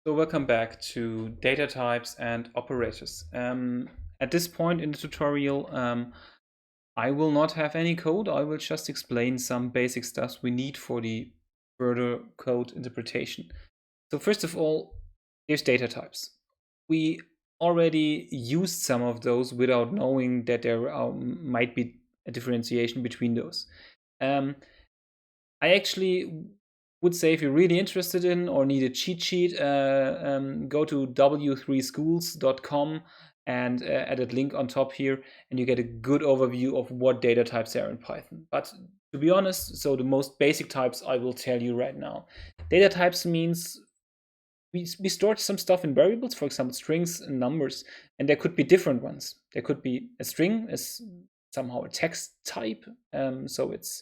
So welcome back to Data Types and Operators. At this point in the tutorial, I will not have any code. I will just explain some basic stuff we need for the further code interpretation. So first of all, here's data types. We already used some of those without knowing that there might be a differentiation between those. I actually would say if you're really interested in or need a cheat sheet, go to w3schools.com and add a link on top here, and you get a good overview of what data types are in Python. But to be honest, so the most basic types I will tell you right now. Data types means we stored some stuff in variables, for example, strings and numbers, and there could be different ones. There could be a string is somehow a text type, so it's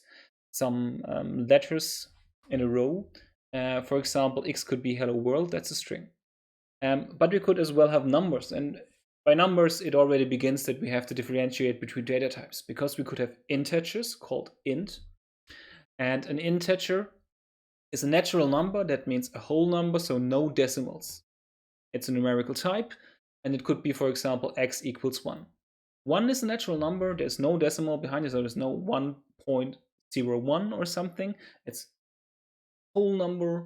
some letters in a row. For example, X could be hello world, that's a string. But we could as well have numbers, and by numbers it already begins that we have to differentiate between data types, because we could have integers called int, and an integer is a natural number. That means a whole number, so no decimals. It's a numerical type, and it could be, for example, x equals 1. 1 is a natural number, there's no decimal behind it, so there's no 1.01 or something. It's whole number,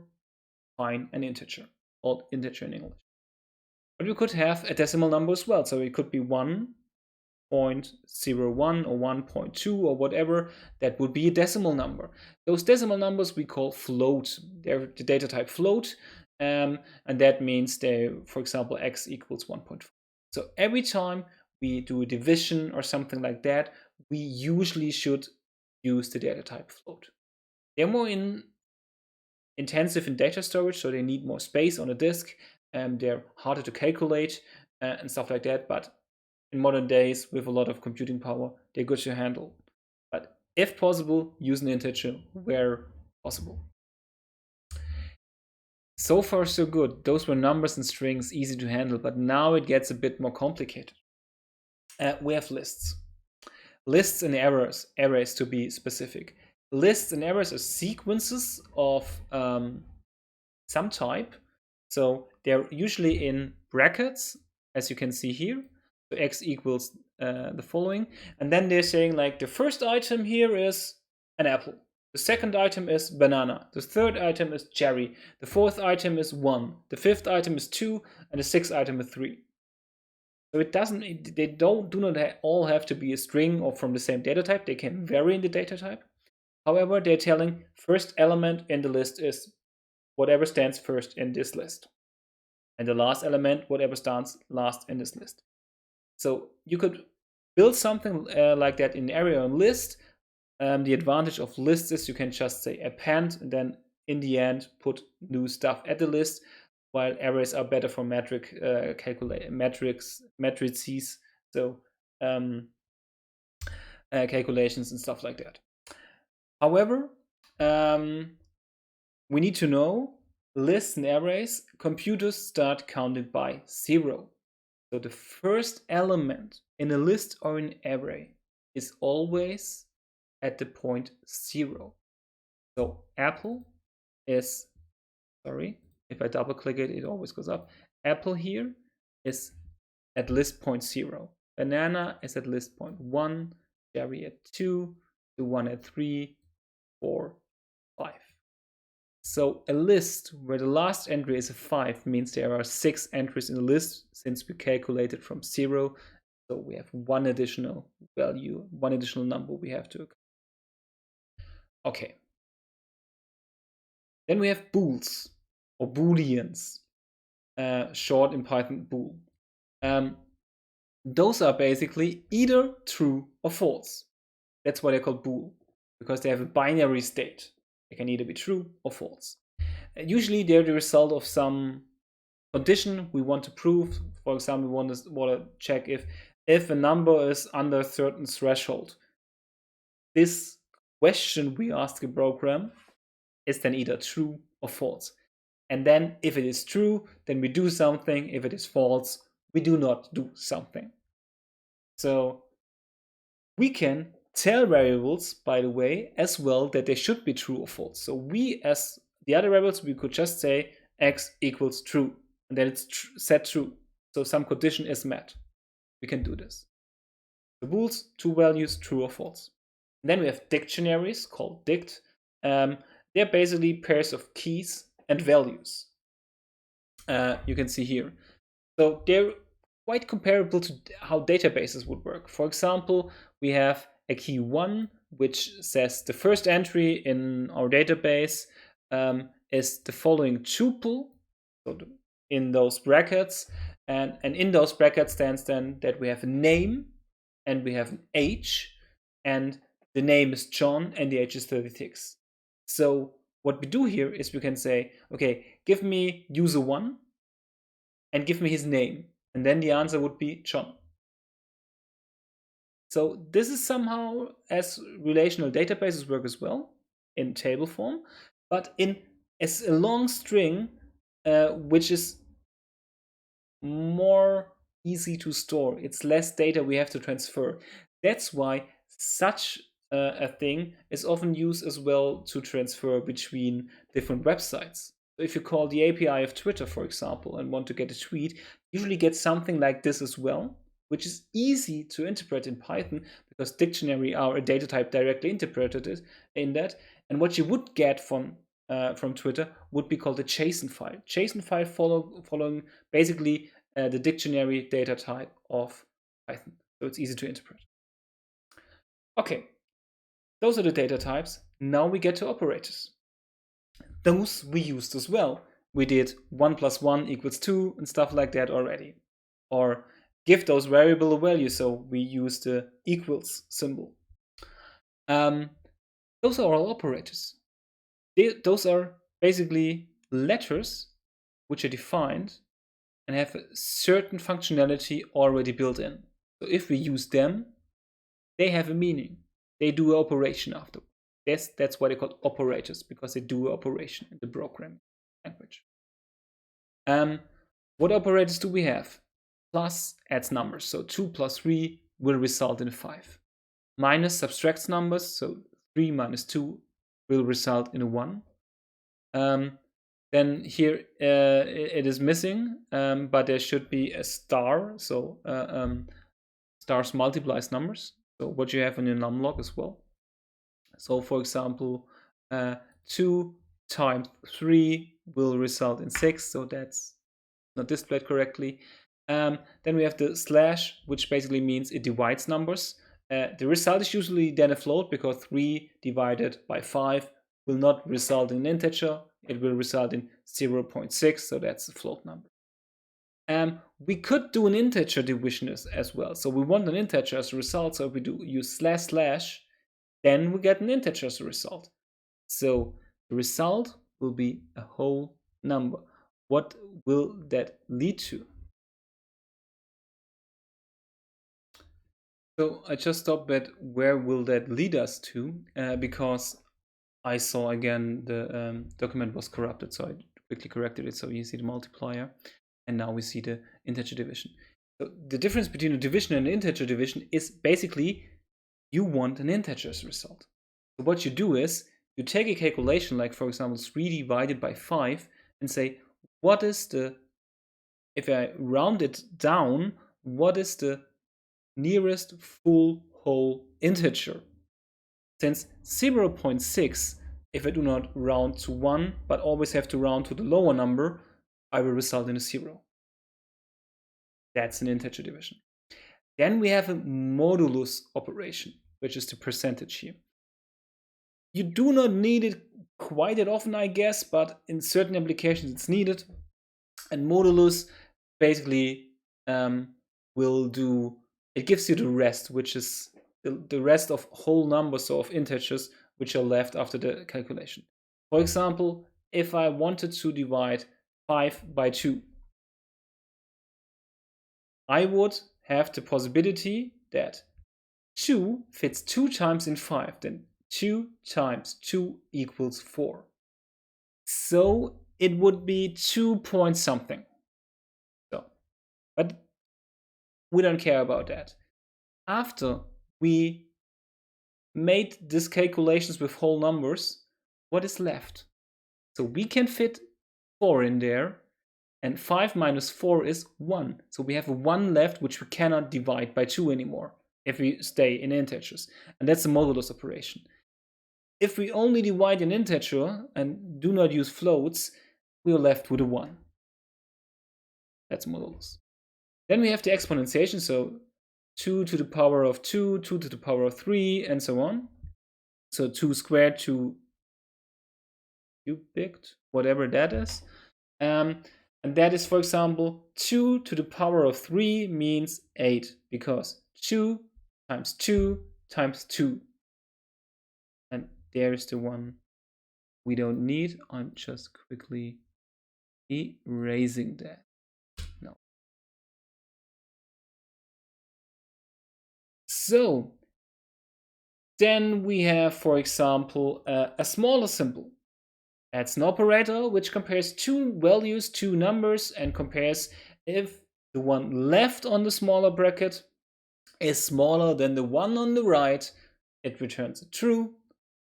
fine, an integer, called integer in English. But we could have a decimal number as well, so it could be 1.01 or 1.2 or whatever. That would be a decimal number. Those decimal numbers we call float. They're the data type float, and that means they, for example, x equals 1.4. So every time we do a division or something like that, we usually should use the data type float. They're more intensive in data storage, so they need more space on a disk, and they're harder to calculate and stuff like that. But in modern days, with a lot of computing power, they're good to handle. But if possible, use an integer where possible. So far, so good. Those were numbers and strings, easy to handle, but now it gets a bit more complicated. We have lists. Lists and arrays to be specific. Lists and arrays are sequences of some type. So they're usually in brackets, as you can see here. So x equals the following. And then they're saying, like, the first item here is an apple. The second item is banana. The third item is cherry. The fourth item is 1. The fifth item is 2. And the sixth item is 3. So they do not all have to be a string or from the same data type. They can vary in the data type. However, they're telling first element in the list is whatever stands first in this list. And the last element, whatever stands last in this list. So you could build something like that in area and list. The advantage of lists is you can just say append, and then in the end put new stuff at the list, while arrays are better for matrices, so calculations and stuff like that. However, we need to know lists and arrays, computers start counting by 0. So the first element in a list or an array is always at the point 0. So apple is, if I double click it, it always goes up. Apple here is at list point 0. Banana is at list point 1. Cherry at 2. The 1 at 3. 4, 5. So a list where the last entry is a 5 means there are 6 entries in the list, since we calculated from 0. So we have one additional value, one additional number we have to. Okay. Then we have bools or booleans, short in Python bool. Those are basically either true or false. That's why they're called bool, because they have a binary state. They can either be true or false. Usually they're the result of some condition we want to prove. For example, we want to check if a number is under a certain threshold. This question we ask a program is then either true or false. And then if it is true, then we do something. If it is false, we do not do something. So we can tell variables, by the way, as well, that they should be true or false. So we, as the other variables, we could just say x equals true. and then it's set true. So some condition is met. We can do this. The bools, two values, true or false. And then we have dictionaries called dict. They're basically pairs of keys and values. You can see here. So they're quite comparable to how databases would work. For example, we have a key 1, which says the first entry in our database is the following tuple, so in those brackets, and in those brackets stands then that we have a name and we have an age, and the name is John and the age is 36. So what we do here is we can say, okay, give me user 1 and give me his name, and then the answer would be John. So this is somehow as relational databases work as well in table form, but in as a long string, which is more easy to store. It's less data we have to transfer. That's why such a thing is often used as well to transfer between different websites. So if you call the API of Twitter, for example, and want to get a tweet, you usually get something like this as well, which is easy to interpret in Python because dictionary are a data type directly interpreted in that. And what you would get from Twitter would be called a JSON file. JSON file following basically the dictionary data type of Python. So it's easy to interpret. Okay, those are the data types. Now we get to operators. Those we used as well. We did 1 + 1 = 2 and stuff like that already. Or give those variable a value, so we use the equals symbol. Those are all operators. Those are basically letters which are defined and have a certain functionality already built in. So if we use them, they have a meaning. They do an operation after. That's why they're called operators, because they do an operation in the programming language. What operators do we have? Plus adds numbers, so 2 + 3 will result in a 5. Minus subtracts numbers, so 3 - 2 will result in a 1. Then here it is missing, but there should be a star, so stars multiplies numbers, so what you have in your numlog as well. So for example, 2 × 3 will result in 6, so that's not displayed correctly. Then we have the slash, which basically means it divides numbers. The result is usually then a float, because 3 divided by 5 will not result in an integer. It will result in 0.6, so that's a float number. We could do an integer division as well. So we want an integer as a result, so if we do use //, then we get an integer as a result. So the result will be a whole number. What will that lead to? So I just stopped at where will that lead us to, because I saw again the document was corrupted, so I quickly corrected it. So you see the multiplier, and now we see the integer division. So the difference between a division and an integer division is basically you want an integer as a result. So what you do is you take a calculation, like for example 3 divided by 5, and say, what is the, if I round it down, what is the nearest full whole integer? Since 0.6, if I do not round to 1, but always have to round to the lower number, I will result in a 0. That's an integer division. Then we have a modulus operation, which is the percentage here. You do not need it quite that often, I guess, but in certain applications it's needed. And modulus basically will do, it gives you the rest, which is the rest of whole numbers, so of integers, which are left after the calculation. For example, if I wanted to divide 5 by 2, I would have the possibility that 2 fits 2 times in 5, then 2 times 2 = 4. So it would be 2 point something. So, but we don't care about that. After we made these calculations with whole numbers, what is left? So we can fit 4 in there, and 5 minus 4 is 1. So we have a 1 left, which we cannot divide by 2 anymore if we stay in integers. And that's the modulus operation. If we only divide an integer and do not use floats, we are left with a 1. That's modulus. Then we have the exponentiation, so 2 to the power of 2, 2 to the power of 3, and so on. So 2 squared, 2 cubic, whatever that is. And that is, for example, 2 to the power of 3 means 8, because 2 times 2 times 2. And there is the one we don't need. I'm just quickly erasing that. No. So then we have, for example, a smaller symbol. That's an operator which compares two values, two numbers, and compares if the one left on the smaller bracket is smaller than the one on the right, it returns true.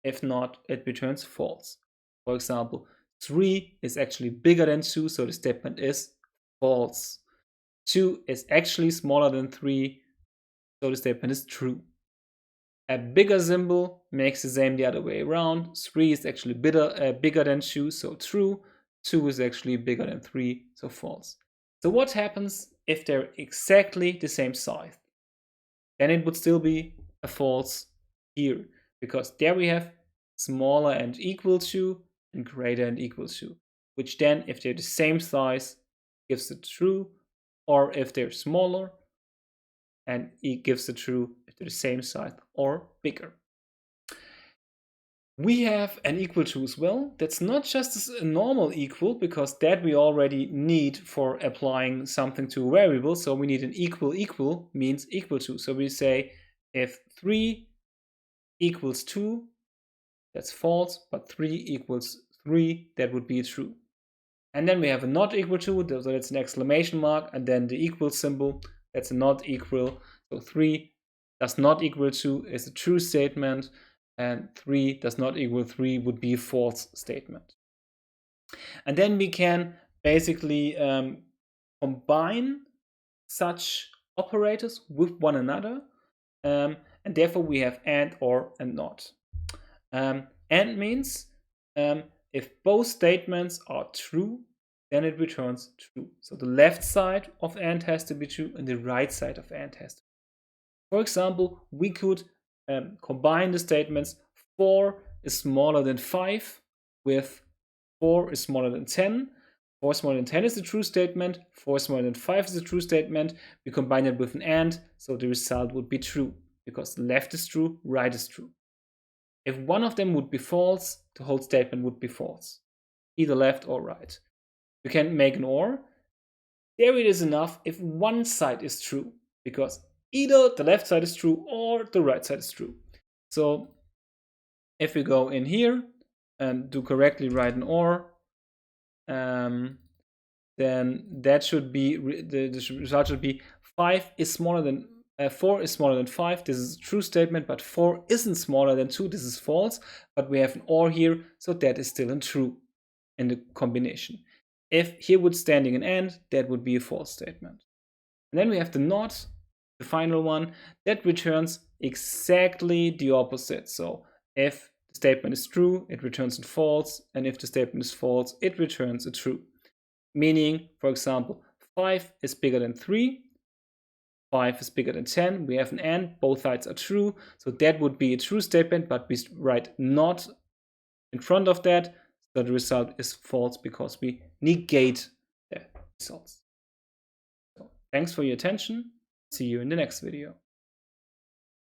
If not, it returns false. For example, 3 is actually bigger than 2, so the statement is false. 2 is actually smaller than 3, so the statement is true. A bigger symbol makes the same the other way around. 3 is actually bigger than 2, so true. 2 is actually bigger than 3, so false. So what happens if they're exactly the same size? Then it would still be a false here, because there we have smaller and equal to and greater and equal to, which then, if they're the same size, gives the true, or if they're smaller, and it gives the true if they're the same size or bigger. We have an equal to as well. That's not just a normal equal, because that we already need for applying something to a variable. So we need an equal means equal to. So we say if 3 equals 2, that's false, but 3 equals 3, that would be true. And then we have a not equal to, so that's an exclamation mark, and then the equal symbol, that's a not equal. So 3 does not equal 2 is a true statement, and 3 does not equal 3 would be a false statement. And then we can basically combine such operators with one another, and therefore we have and, or, and not. And means if both statements are true, then it returns true. So the left side of and has to be true, and the right side of and has to be true. For example, we could combine the statements 4 is smaller than 5 with 4 is smaller than 10. 4 smaller than 10 is the true statement. 4 smaller than 5 is the true statement. We combine it with an and, so the result would be true, because left is true, right is true. If one of them would be false, the whole statement would be false, either left or right. You can make an or. There it is enough if one side is true, because either the left side is true or the right side is true. So if we go in here and do correctly write an or, then that should be the result should be 5 is smaller than 4 is smaller than 5. This is a true statement, but 4 isn't smaller than 2. This is false, but we have an or here, so that is still true in the combination. If here would standing an and, that would be a false statement. And then we have the not, the final one, that returns exactly the opposite. So if the statement is true, it returns a false, and if the statement is false, it returns a true. Meaning, for example, 5 is bigger than 3, 5 is bigger than 10, we have an and, both sides are true, so that would be a true statement, but we write not in front of that, so the result is false because we negate the results. So, thanks for your attention. See you in the next video.